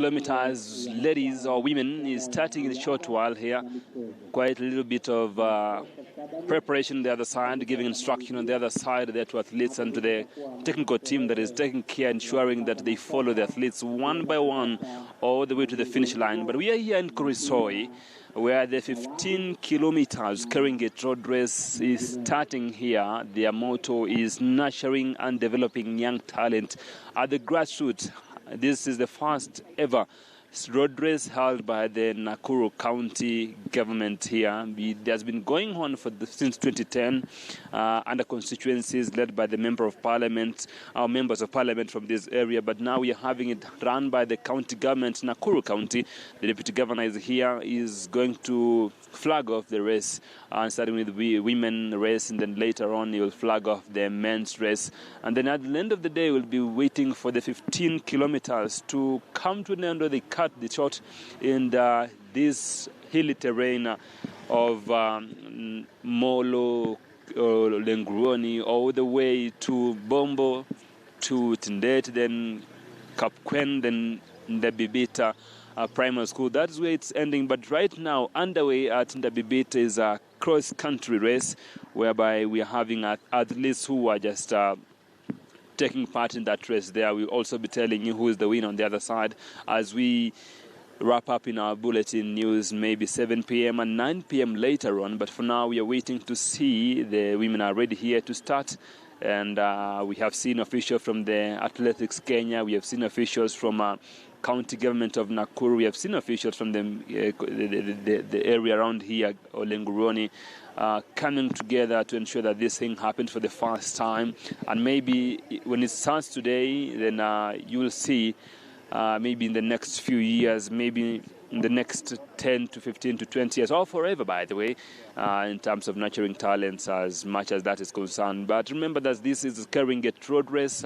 Kilometers, ladies or women, is starting in a short while here. Quite a little bit of preparation on the other side, giving instruction on the other side there to athletes and to the technical team that is taking care, ensuring that they follow the athletes one by one all the way to the finish line. But we are here in Kurisoi, where the 15 kilometers Keringet road race is starting here. Their motto is nurturing and developing young talent at the grassroots. This is the first ever road race held by the Nakuru County government here. It has been going on since 2010 under constituencies led by the members of parliament from this area. But now we are having it run by the county government, Nakuru County. The deputy governor is here, is going to flag off the race, starting with the women race, and then later on he will flag off the men's race. And then at the end of the day, we'll be waiting for the 15 kilometers to come to an end where they cut the short in this hilly terrain of Molo, Lenguruoni, all the way to Bombo, to Tindete, then Kapkwen, then Ndabibita Primary School. That's where it's ending. But right now, underway at Ndabibita is a cross-country race, whereby we are having athletes who are just taking part in that race there. We'll also be telling you who is the winner on the other side as we wrap up in our bulletin news, maybe 7 p.m. and 9 p.m. later on. But for now, we are waiting to see the women are ready here to start. And we have seen officials from the Athletics Kenya. We have seen officials from county government of Nakuru. We have seen officials from the area around here, Lenguruoni, coming together to ensure that this thing happens for the first time. And maybe when it starts today, then you will see maybe in the next few years, maybe in the next 10 to 15 to 20 years, or forever, by the way, in terms of nurturing talents as much as that is concerned. But remember that this is Keringet Road Race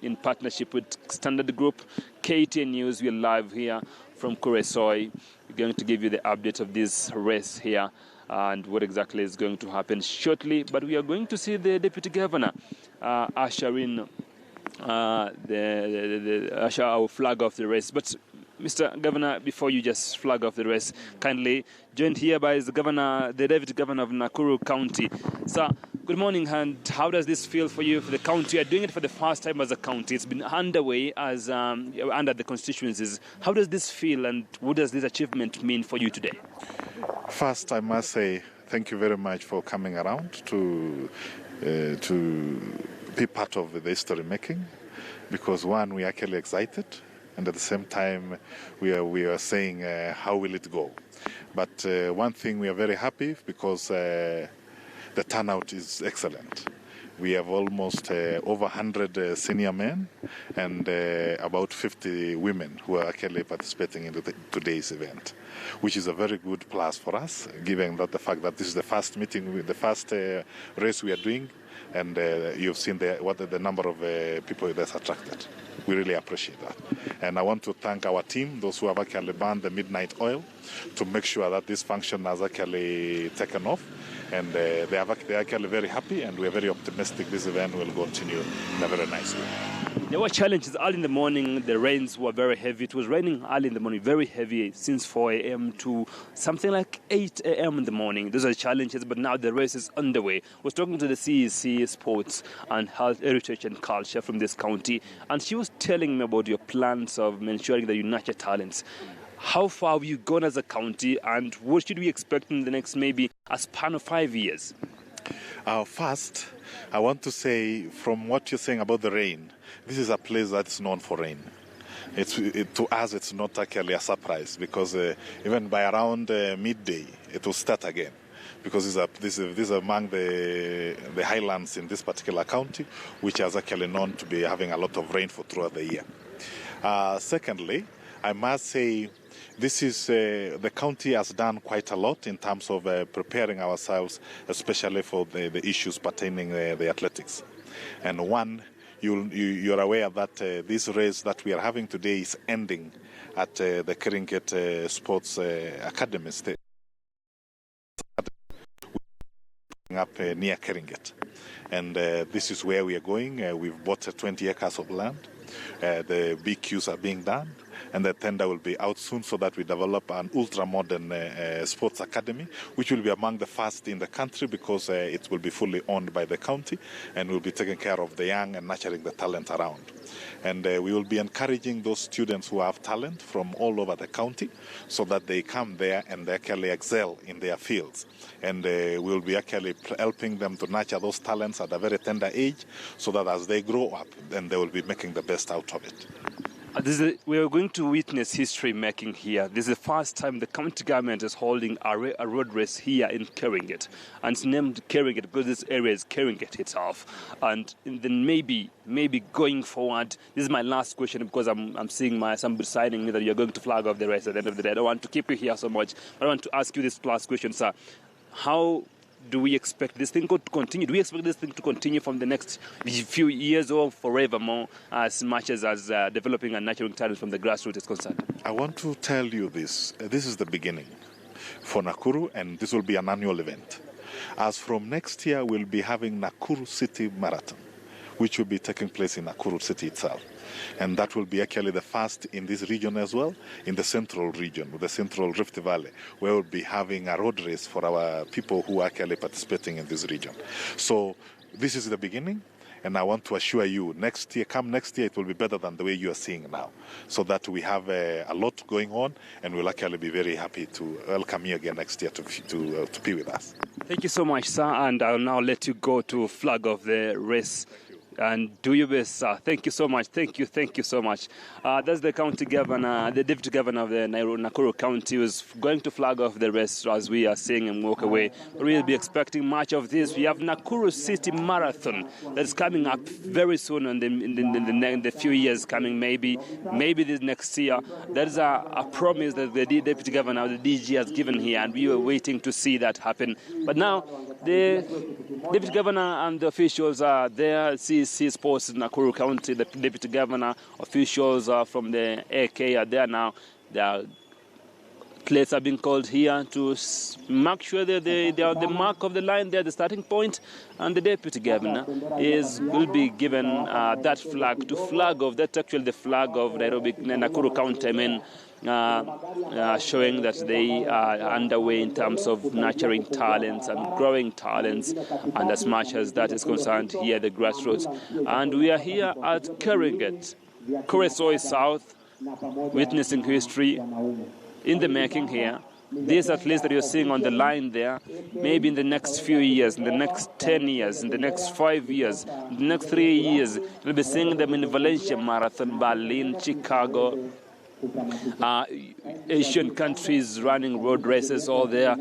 in partnership with Standard Group. KTN News, we are live here from Kuresoi. We're going to give you the update of this race here and what exactly is going to happen shortly. But we are going to see the Deputy Governor usher in usher our flag off the race. But Mr. Governor, before you just flag off the race, kindly joined here by the Deputy Governor of Nakuru County. Sir, good morning, and how does this feel for you, for the county? You're doing it for the first time as a county. It's been underway as under the constituencies. How does this feel, and what does this achievement mean for you today? First, I must say thank you very much for coming around to be part of the history making, because one, we're actually excited, and at the same time we are saying how will it go. But one thing, we are very happy because the turnout is excellent. We have almost over 100 senior men and about 50 women who are actually participating in today's event, which is a very good plus for us, given that the fact that this is the first meeting, the first race we are doing, and you've seen what the number of people that's attracted. We really appreciate that. And I want to thank our team, those who have actually burned the midnight oil to make sure that this function has actually taken off. And they're actually very happy, and we're very optimistic this event will continue in a very nice way. There were challenges early in the morning. The rains were very heavy. It was raining early in the morning, very heavy, since 4 a.m. to something like 8 a.m. in the morning. Those are challenges, but now the race is underway. I was talking to the CEC Sports and Health, Heritage and Culture from this county, and she was telling me about your plans of ensuring that you nurture talents. How far have you gone as a county, and what should we expect in the next maybe a span of 5 years? First, I want to say, from what you're saying about the rain, this is a place that's known for rain. To us, it's not actually a surprise, because even by around midday, it will start again, because this is among the highlands in this particular county, which is actually known to be having a lot of rainfall throughout the year. Secondly, I must say, this is the county has done quite a lot in terms of preparing ourselves, especially for the issues pertaining the athletics. And one, you're aware that this race that we are having today is ending at the Keringet Sports Academy up near Keringet. And this is where we are going. We've bought 20 acres of land. The BQs are being done. and the tender will be out soon so that we develop an ultra-modern sports academy, which will be among the first in the country because it will be fully owned by the county and will be taking care of the young and nurturing the talent around. And we will be encouraging those students who have talent from all over the county so that they come there and they actually excel in their fields. And we will be actually helping them to nurture those talents at a very tender age so that as they grow up, then they will be making the best out of it. We are going to witness history making here. This is the first time the county government is holding a road race here in Keringet. And it's named Keringet because this area is Keringet itself. And then maybe going forward, this is my last question because I'm seeing somebody signing me that you're going to flag off the race at the end of the day. I don't want to keep you here so much. But I want to ask you this last question, sir. How do we expect this thing to continue? Do we expect this thing to continue from the next few years or forevermore as much as developing and nurturing talent from the grassroots is concerned? I want to tell you this. This is the beginning for Nakuru, and this will be an annual event. As from next year, we'll be having Nakuru City Marathon, which will be taking place in Nakuru City itself. And that will be actually the first in this region as well, in the central region, the central Rift Valley, where we'll be having a road race for our people who are actually participating in this region. So this is the beginning, and I want to assure you, next year, it will be better than the way you are seeing now, so that we have a lot going on, and we'll actually be very happy to welcome you again next year to be with us. Thank you so much, sir, and I'll now let you go to flag off the race. And do your best, sir. Thank you so much. Thank you so much. That's the county governor, the deputy governor of the Nakuru County, who's going to flag off the rest as we are seeing him walk away. We'll be expecting much of this. We have Nakuru City Marathon that's coming up very soon in the few years coming, maybe this next year. That is a promise that the deputy governor, the DG, has given here, and we were waiting to see that happen. But now the deputy governor and the officials are there. CC Sports in Nakuru County, the deputy governor, officials from the AK are there now. Their plates are being called here to make sure that they are the mark of the line there, the starting point, and the deputy governor will be given that flag to flag off. That's actually the flag of Nakuru County. I mean, showing that they are underway in terms of nurturing talents and growing talents, and as much as that is concerned here, the grassroots. And we are here at Keringet, Kuresoi South, witnessing history in the making here. These athletes that you're seeing on the line there, maybe in the next few years, in the next 10 years, in the next 5 years, in the next 3 years, you'll be seeing them in Valencia Marathon, Berlin, Chicago, Asian countries running road races all there.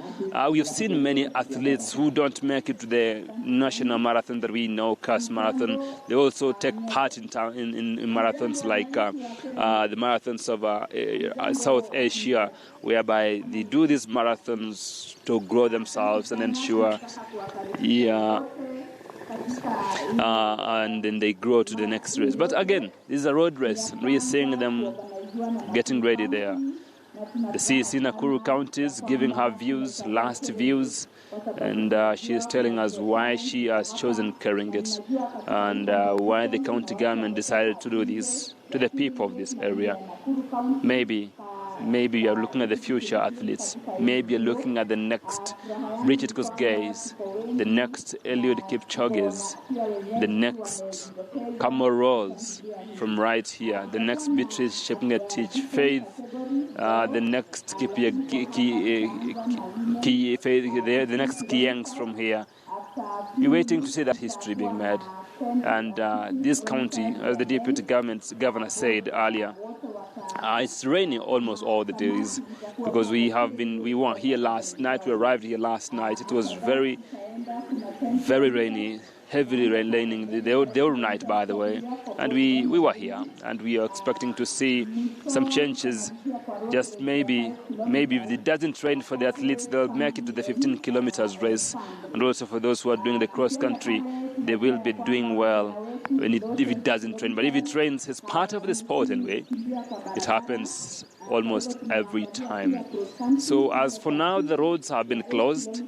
We've seen many athletes who don't make it to the national marathon that we know, CAS Marathon. They also take part in marathons like the marathons of South Asia, whereby they do these marathons to grow themselves and ensure, and then they grow to the next race. But again, this is a road race. We are seeing them getting ready there. The CEC Nakuru County is giving her last views, and she is telling us why she has chosen Keringet and why the county government decided to do this to the people of this area. Maybe you're looking at the future athletes. Maybe you're looking at the next Richard Kosgeis, the next Eliud Kipchoges, the next Kamal Rolls from right here, the next Beatrice Chepngetich Faith, the next the next Kiyangs from here. You're waiting to see that history being made. And this county, as the deputy governor said earlier, it's raining almost all the days because we were here last night. We arrived here last night. It was very, very rainy, heavily raining the whole night, by the way. And we were here, and we are expecting to see some changes. Just maybe if it doesn't rain for the athletes, they'll make it to the 15 kilometers race. And also for those who are doing the cross country, they will be doing well if it doesn't rain. But if it rains, it's part of the sport anyway. It happens almost every time. So as for now, the roads have been closed.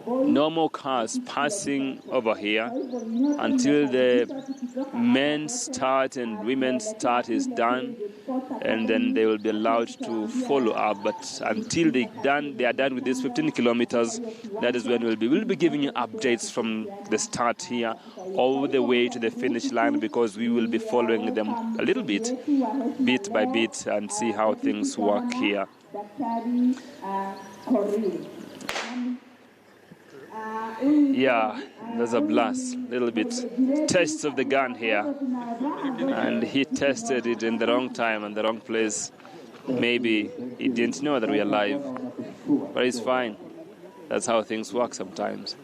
No more cars passing over here until the men's start and women's start is done. and then they will be allowed to follow up. But until they are done with these 15 kilometers, that is when we'll be giving you updates from the start here all the way to the finish line, because we will be following them a little bit by bit, and see how things work here. Yeah, there's a blast, little bit tests of the gun here, and he tested it in the wrong time and the wrong place. Maybe he didn't know that we are live, but it's fine. That's how things work sometimes.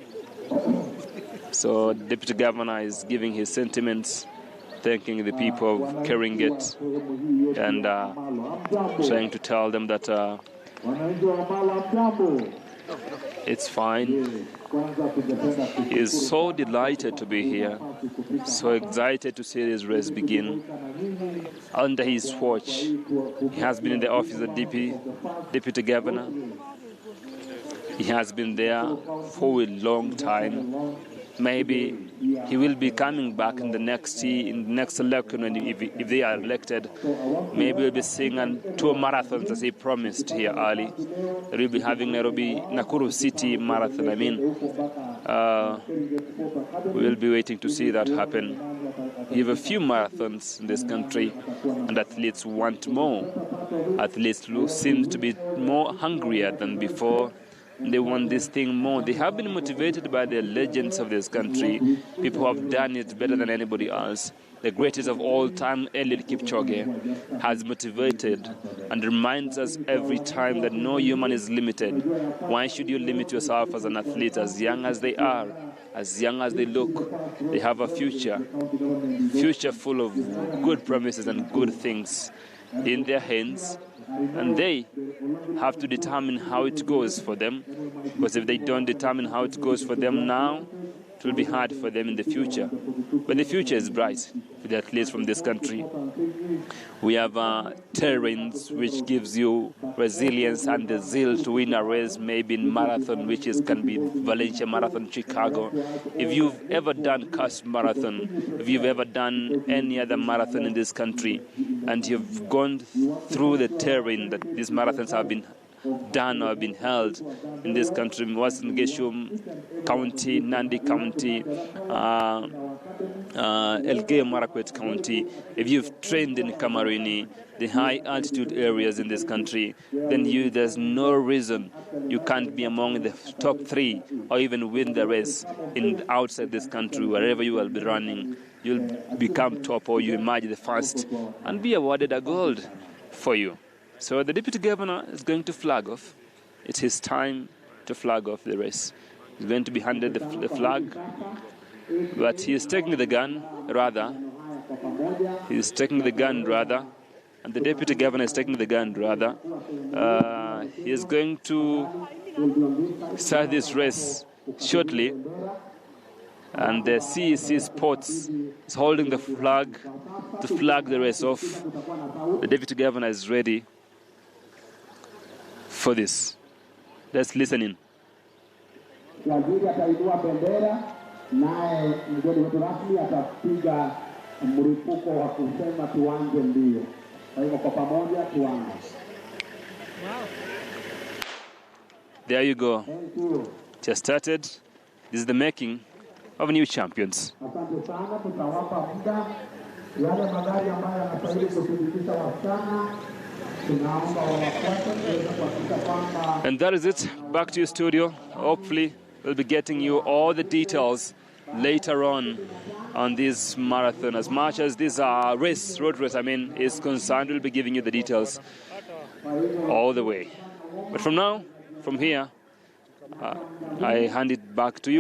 So the Deputy Governor is giving his sentiments, thanking the people of Keringet, and trying to tell them that it's fine. He is so delighted to be here, so excited to see this race begin. Under his watch, he has been in the office of Deputy Governor. He has been there for a long time. Maybe he will be coming back in the next election, if they are elected. Maybe we'll be seeing 2 marathons as he promised here early. We'll be having Nakuru City Marathon. We'll be waiting to see that happen. We have a few marathons in this country, and athletes want more. Athletes seem to be more hungrier than before. They want this thing more. They have been motivated by the legends of this country, people who have done it better than anybody else. The greatest of all time, Eliud Kipchoge, has motivated and reminds us every time that no human is limited. Why should you limit yourself as an athlete? As young as they are, as young as they look, they have a future full of good promises and good things in their hands. And they have to determine how it goes for them, because if they don't determine how it goes for them now, it will be hard for them in the future. But the future is bright for the athletes from this country. We have terrains which gives you resilience and the zeal to win a race, maybe in marathon, which can be Valencia Marathon, Chicago. If you've ever done Cast Marathon, if you've ever done any other marathon in this country, and you've gone through the terrain that these marathons have been done or been held in this country, Western Geshu County, Nandi County, Elgeyo Marakwet County, if you've trained in Kamarini, the high altitude areas in this country, then there's no reason you can't be among the top 3 or even win the race outside this country. Wherever you will be running, you'll become top, or you emerge the first and be awarded a gold for you. So the Deputy Governor is going to flag off. It's his time to flag off the race. He's going to be handed the flag, but he is taking the gun rather. And the Deputy Governor is taking the gun rather. He is going to start this race shortly, and the CEC Sports is holding the flag to flag the race off. The Deputy Governor is ready for this. Let's listen in. Waziri atainua bendera, naye mgeni wetu rasmi atapiga mlipuko wa kusema tuanze mbio. Kwa hivyo kwa pamoja tuanze. There you go. Thank you. Just started. This is the making of new champions. Asante sana, tutawapa muda yale magari ambayo yanastahili kushirikisha wasichana. And that is it. Back to your studio. Hopefully, we'll be getting you all the details later on this marathon. As much as this road race, is concerned, we'll be giving you the details all the way. But from here, I hand it back to you.